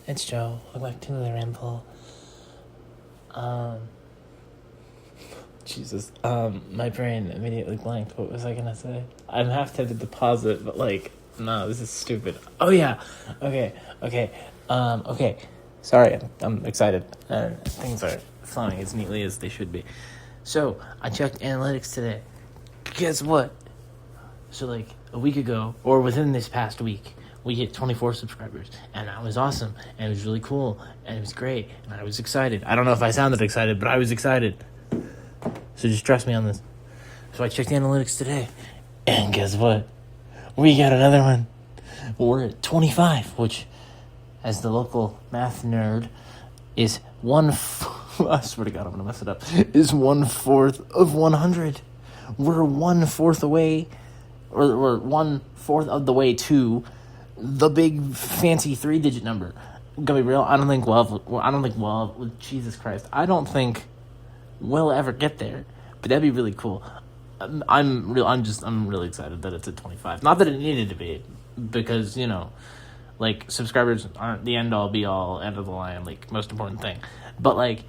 It's Joe. Welcome back to the Ramble. Jesus. My brain immediately blanked. What was I gonna say? I'm half tempted to pause it, but no, this is stupid. Oh yeah. Okay. Okay. Sorry, I'm excited. Things are flowing as neatly as they should be. So I checked analytics today. Guess what? So a week ago, or within this past week, we hit 24 subscribers, and that was awesome, and it was really cool, and it was great, and I was excited. I don't know if I sounded excited, but I was excited. So just trust me on this. So I checked the analytics today, and guess what? We got another one. We're at 25, which, as the local math nerd, is I swear to God, I'm gonna mess it up. Is 1/4 of 100. We're 1/4 away, or we're 1/4 of the way to the big fancy 3-digit number. Gonna be real. I don't think Jesus Christ. I don't think we'll ever get there, but that'd be really cool. I'm really excited that it's at 25. Not that it needed to be, because subscribers aren't the end all be all, end of the line, most important thing. But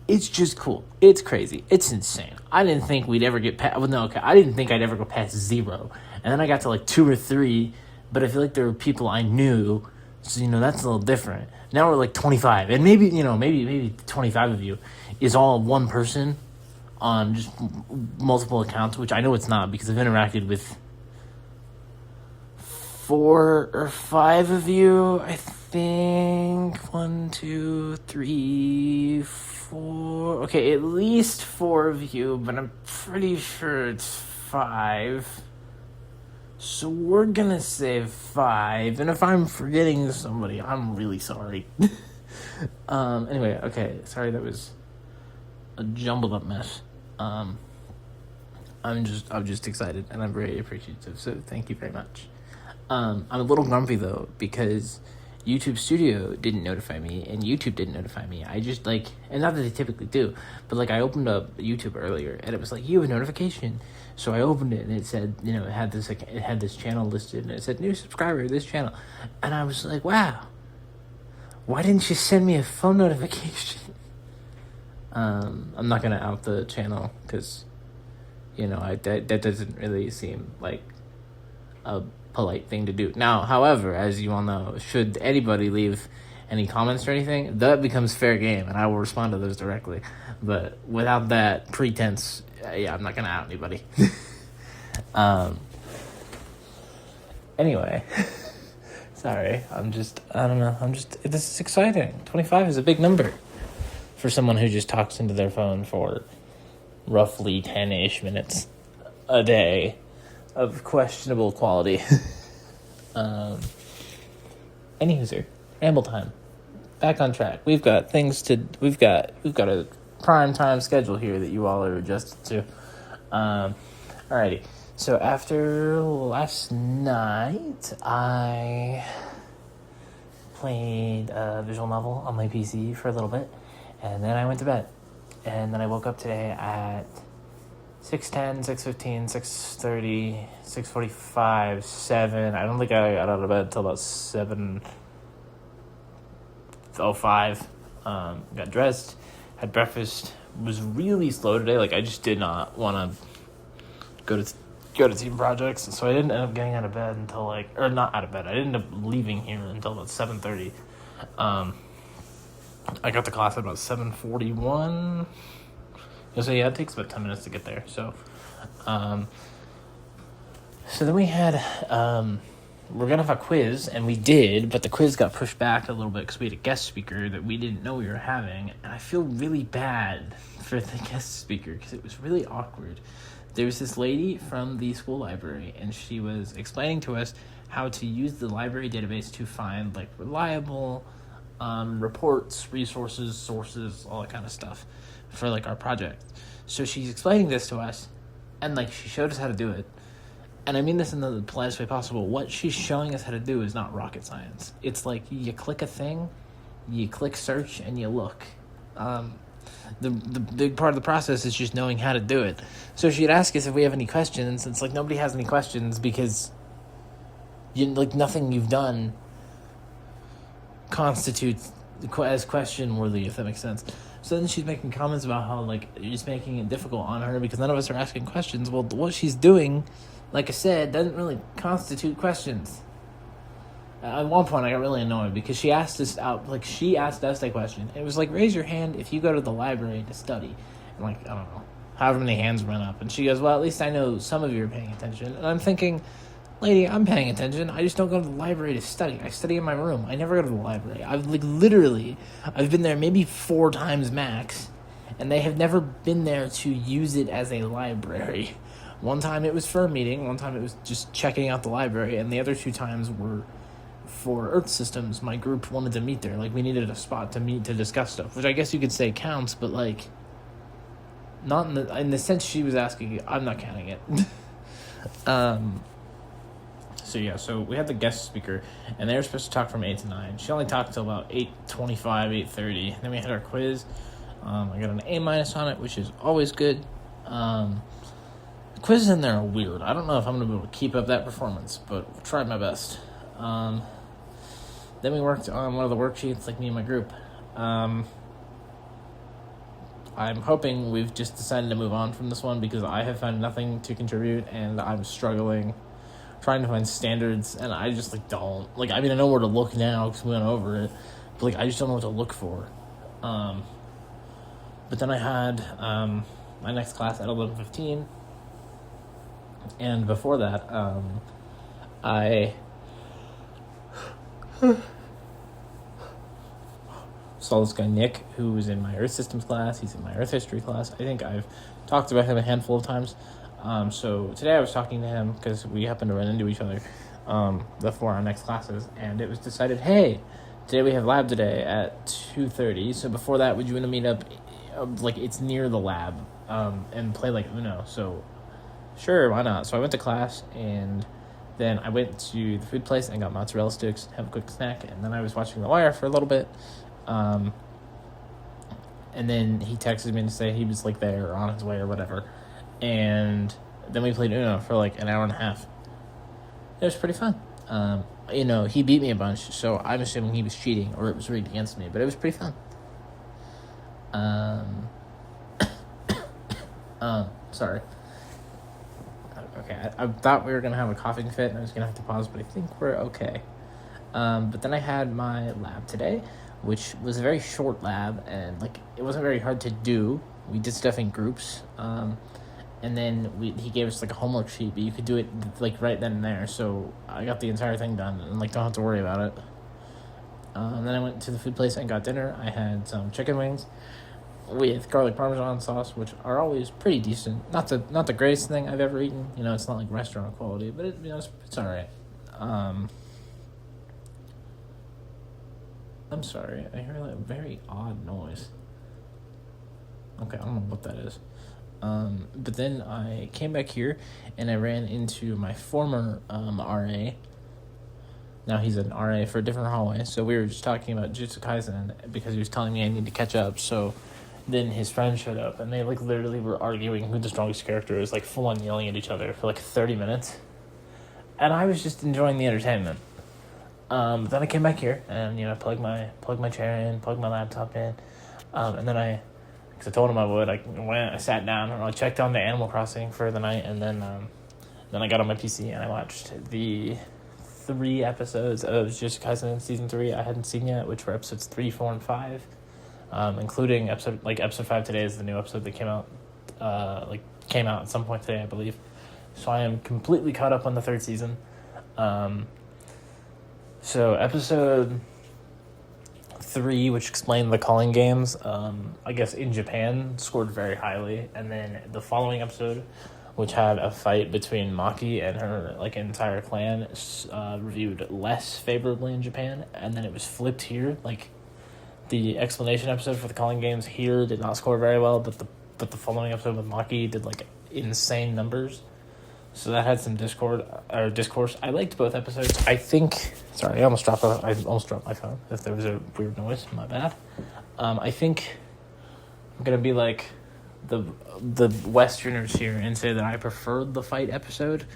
it's just cool. It's crazy. It's insane. I didn't think we'd ever get past. I didn't think I'd ever go past 0, and then I got to 2 or 3. But I feel like there were people I knew, so that's a little different. Now we're 25, and maybe 25 of you is all one person on just multiple accounts, which I know it's not, because I've interacted with 4 or 5 of you, I think. 1, 2, 3, 4. Okay, at least 4 of you, but I'm pretty sure it's 5. So we're gonna say 5, and if I'm forgetting somebody, I'm really sorry. Anyway, okay, sorry, that was a jumbled up mess. I'm just excited, and I'm very appreciative, so thank you very much. I'm a little grumpy though, because YouTube Studio didn't notify me, and YouTube didn't notify me. I just and not that they typically do, but I opened up YouTube earlier, and it was you have a notification. So I opened it, and it said, it had this channel listed, and it said new subscriber to this channel, and I was like, wow, why didn't you send me a phone notification? I'm not gonna out the channel, because that doesn't really seem like a polite thing to do. Now, however, as you all know, should anybody leave any comments or anything, that becomes fair game, and I will respond to those directly. But without that pretense, I'm not gonna out anybody. Anyway, sorry, this is exciting. 25 is a big number for someone who just talks into their phone for roughly 10-ish minutes a day of questionable quality. Anywho, ramble time. Back on track. We've got a prime time schedule here that you all are adjusted to. Alrighty. So after last night, I played a visual novel on my PC for a little bit, and then I went to bed. And then I woke up today at 6:10, 6:15, 6:30, 6:45, 7. I don't think I got out of bed until about 7:05. Got dressed, had breakfast. Was really slow today. I just did not want to go to team projects, so I didn't end up getting out of bed until or not out of bed. I didn't end up leaving here until about 7:30. I got to class at about 7:41. So yeah, it takes about 10 minutes to get there. So then we had we're gonna have a quiz, and we did, but the quiz got pushed back a little bit because we had a guest speaker that we didn't know we were having, and I feel really bad for the guest speaker because it was really awkward. There was this lady from the school library, and she was explaining to us how to use the library database to find reliable reports, resources, sources, all that kind of stuff for our project. So she's explaining this to us, and she showed us how to do it. And I mean this in the politest way possible. What she's showing us how to do is not rocket science. It's you click a thing, you click search, and you look. The big part of the process is just knowing how to do it. So she'd ask us if we have any questions. It's nobody has any questions because nothing you've done constitutes as question worthy, if that makes sense. So then she's making comments about how, like, you're just making it difficult on her because none of us are asking questions. Well, what she's doing, like I said, doesn't really constitute questions. At one point, I got really annoyed because she asked us a question. It was like, raise your hand if you go to the library to study. And, like, I don't know, however many hands went up. And she goes, well, at least I know some of you are paying attention. And I'm thinking, lady, I'm paying attention. I just don't go to the library to study. I study in my room. I never go to the library. I've been there maybe 4 times max, and they have never been there to use it as a library. One time it was for a meeting, one time it was just checking out the library, and the other 2 times were for Earth Systems. My group wanted to meet there. Like, we needed a spot to meet to discuss stuff, which I guess you could say counts, but, like, not in the sense she was asking. I'm not counting it. So we had the guest speaker, and they were supposed to talk from 8 to 9. She only talked until about 8:25, 8:30. Then we had our quiz. I got an A- on it, which is always good. The quizzes in there are weird. I don't know if I'm going to be able to keep up that performance, but I'll try my best. Then we worked on one of the worksheets, like me and my group. I'm hoping we've just decided to move on from this one because I have found nothing to contribute, and I'm struggling trying to find standards, and I just, like, don't. Like, I mean, I know where to look now because we went over it, but, like, I just don't know what to look for. But then I had my next class at 11:15, and before that, I saw this guy, Nick, who was in my Earth Systems class. He's in my Earth History class. I think I've talked about him a handful of times. So today I was talking to him because we happened to run into each other before our next classes, and it was decided, hey, today we have lab today at 2:30, so before that, would you want to meet up, like, it's near the lab, and play, like, Uno? So, sure, why not? So I went to class, and then I went to the food place and got mozzarella sticks, have a quick snack, and then I was watching The Wire for a little bit, and then he texted me to say he was, like, there or on his way or whatever. And then we played Uno for like an hour and a half. It was pretty fun. He beat me a bunch, so I'm assuming he was cheating or it was rigged against me, but it was pretty fun. Sorry. Okay, I thought we were going to have a coughing fit and I was going to have to pause, but I think we're okay. But then I had my lab today, which was a very short lab, and, like, it wasn't very hard to do. We did stuff in groups, and then he gave us, like, a homework sheet, but you could do it, like, right then and there, so I got the entire thing done and, like, don't have to worry about it. Then I went to the food place and got dinner. I had some chicken wings with garlic parmesan sauce, which are always pretty decent. Not the greatest thing I've ever eaten. It's not, like, restaurant quality, but it's all right. I'm sorry, I hear a very odd noise. Okay, I don't know what that is. But then I came back here and I ran into my former RA. Now he's an RA for a different hallway. So we were just talking about Jujutsu Kaisen because he was telling me I need to catch up. So then his friend showed up and they, like, literally were arguing who the strongest character is, like, full on yelling at each other for like 30 minutes. And I was just enjoying the entertainment. But then I came back here and, I plugged my chair in, plugged my laptop in, and then because I told him I would, I sat down and I checked on the Animal Crossing for the night, and then I got on my PC and I watched the 3 episodes of Jujutsu Kaisen Season 3 I hadn't seen yet, which were episodes 3, 4, and 5, including episode 5 today is the new episode that came out at some point today, I believe. So I am completely caught up on the 3rd season. So episode 3, which explained the calling games, I guess in Japan, scored very highly. And then the following episode, which had a fight between Maki and her, like, entire clan, reviewed less favorably in Japan. And then it was flipped here. Like, the explanation episode for the calling games here did not score very well, but the following episode with Maki did, like, insane numbers. So that had some discourse. I liked both episodes. I think... Sorry, I almost dropped my phone. If there was a weird noise, my bad. I think I'm going to be like the Westerners here and say that I preferred the fight episode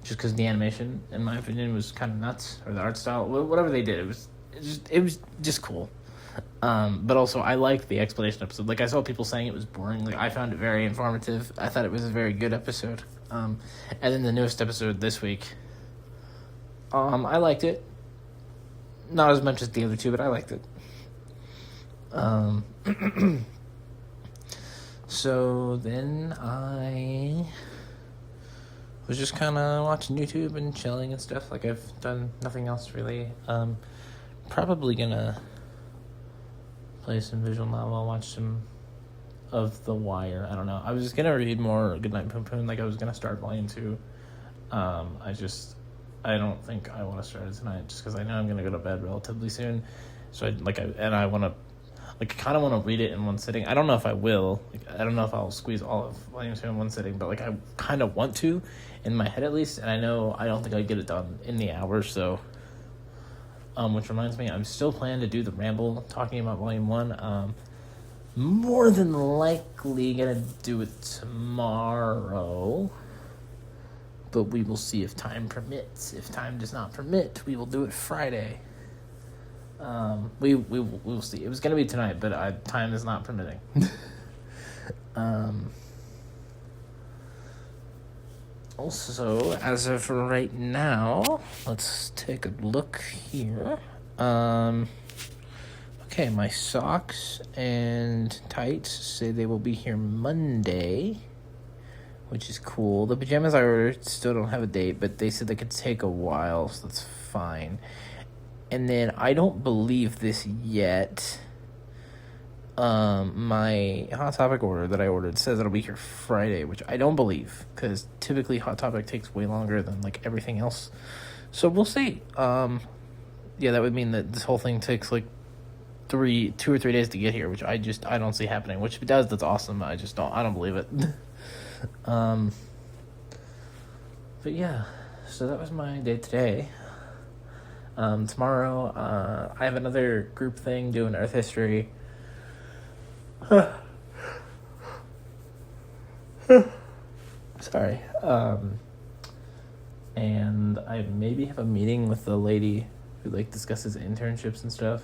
just because the animation, in my opinion, was kind of nuts. Or the art style. Whatever they did, it was just cool. But also, I liked the explanation episode. Like, I saw people saying it was boring. Like, I found it very informative. I thought it was a very good episode. And then the newest episode this week, I liked it. Not as much as the other two, but I liked it. So then I was just kind of watching YouTube and chilling and stuff. Like, I've done nothing else really. Probably gonna play some visual novel, watch some of The Wire. I don't know. I was just gonna read more Goodnight Poon Poon. Like, I was gonna start volume 2. I don't think I want to start it tonight, just because I know I'm gonna go to bed relatively soon. So I want to, like, I kind of want to read it in one sitting. I don't know if I will. Like, I don't know if I'll squeeze all of volume 2 in one sitting, but like, I kind of want to, in my head at least. And I know I don't think I'd get it done in the hour. So, which reminds me, I'm still planning to do the ramble talking about volume 1. More than likely gonna do it tomorrow, but we will see if time permits. If time does not permit, we will do it Friday. We will see. It was gonna be tonight, but time is not permitting. Also, as of right now, let's take a look here. Okay, my socks and tights say they will be here Monday, which is cool. The pajamas I ordered still don't have a date, but they said they could take a while, so that's fine. And then I don't believe this yet. My Hot Topic order that I ordered says it'll be here Friday, which I don't believe, because typically Hot Topic takes way longer than like everything else. So we'll see. Yeah, that would mean that this whole thing takes like 2 or 3 days to get here, which I don't see happening. Which if it does, that's awesome. I don't believe it. But yeah, so that was my day today. Tomorrow, I have another group thing doing Earth history. Sorry. And I maybe have a meeting with the lady who like discusses internships and stuff.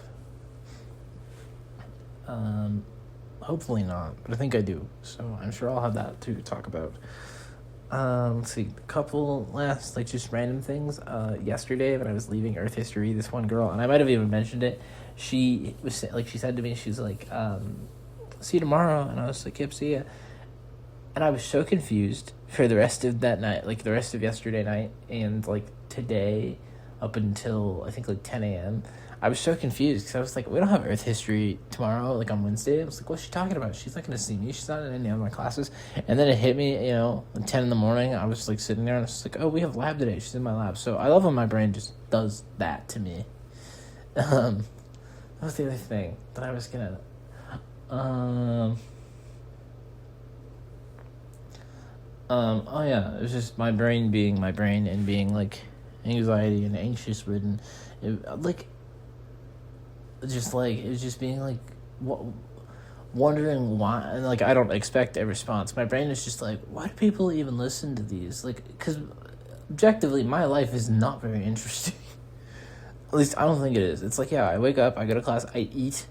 Hopefully not, but I think I do. So I'm sure I'll have that to talk about. Let's see, a couple last, like, just random things. Yesterday when I was leaving Earth history, this one girl, and I might have even mentioned it, she said to me, she's like, see you tomorrow, and I was like, yep, see ya. And I was so confused for the rest of that night, like the rest of yesterday night, and like today up until I think like 10 a.m. I was so confused because I was like, we don't have Earth history tomorrow, like on Wednesday. I was like, what's she talking about? She's not going to see me. She's not in any of my classes. And then it hit me, at 10 in the morning. I was like sitting there and I was like, oh, we have lab today. She's in my lab. So I love when my brain just does that to me. That was the other thing that I was going to... oh yeah, it was just my brain being my brain and being like anxiety and anxious ridden. It was just being like wondering why, and like I don't expect a response. My brain is just like, why do people even listen to these? Like, because objectively, my life is not very interesting. At least I don't think it is. It's like, yeah, I wake up, I go to class, I eat,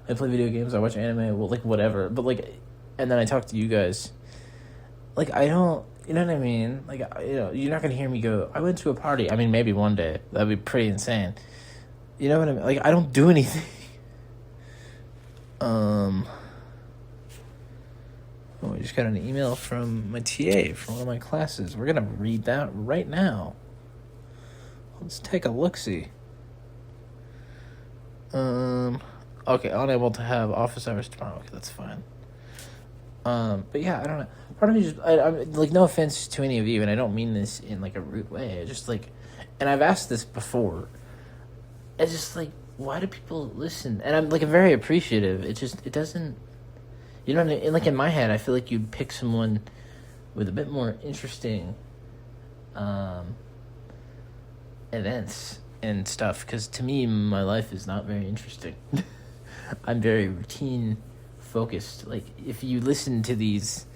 I play video games, I watch anime, well, like whatever. But like, and then I talk to you guys. Like, I don't, you know what I mean? Like, you're not gonna hear me go, I went to a party. I mean, maybe one day. That'd be pretty insane. You know what I mean? Like, I don't do anything. Oh, I just got an email from my TA from one of my classes. We're gonna read that right now. Let's take a look-see. Okay, unable to have office hours tomorrow. Okay, that's fine. But yeah, I don't know. Part of me just, I'm like, no offense to any of you, and I don't mean this in like a rude way. I just like, and I've asked this before. It's just like, why do people listen? And I'm like very appreciative. It doesn't, you know what I mean? Like in my head, I feel like you'd pick someone with a bit more interesting events and stuff. Because to me, my life is not very interesting. I'm very routine focused. Like if you listen to these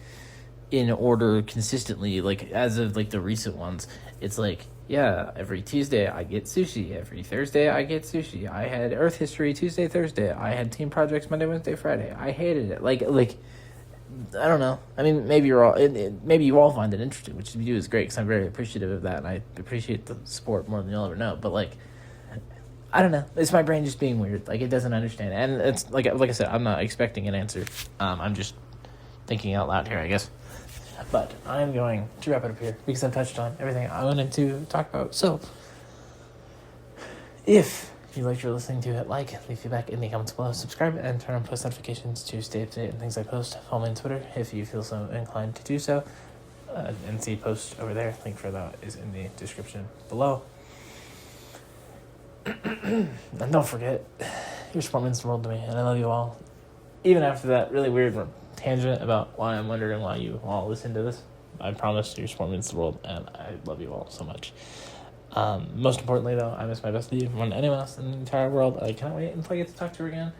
in order consistently, like as of like the recent ones. It's like, yeah, every Tuesday I get sushi, every Thursday I get sushi, I had Earth History Tuesday, Thursday, I had Team Projects Monday, Wednesday, Friday. I hated it. Like I don't know. I mean, maybe you're all maybe you all find it interesting, which you do is great because I'm very appreciative of that, and I appreciate the support more than you'll ever know. But like, I don't know. It's my brain just being weird. Like, it doesn't understand, and it's like I said, I'm not expecting an answer. I'm just thinking out loud here, I guess. But I'm going to wrap it up here because I've touched on everything I wanted to talk about. So, if you liked your listening to it, leave feedback in the comments below, subscribe, and turn on post notifications to stay up to date on things I post. Follow me on Twitter if you feel so inclined to do so. And see post over there. Link for that is in the description below. And don't forget, your support means the world to me, and I love you all. Even after that really weird tangent about why I'm wondering why you all listen to this, I promise your support means the world, and I love you all so much. Most importantly, though, I miss my bestie more than anyone else in the entire world. I cannot wait until I get to talk to her again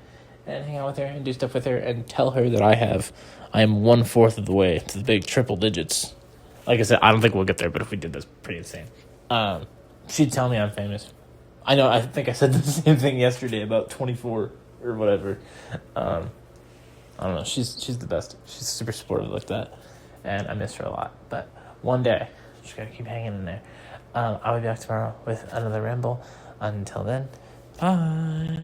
and hang out with her and do stuff with her and tell her that I am 1/4 of the way to the big triple digits. Like I said, I don't think we'll get there, but if we did, that's pretty insane. She'd tell me I'm famous. I know, I think I said the same thing yesterday about 24 or whatever. I don't know. She's the best. She's super supportive like that, and I miss her a lot. But one day, just gotta keep hanging in there. I'll be back tomorrow with another ramble. Until then, bye.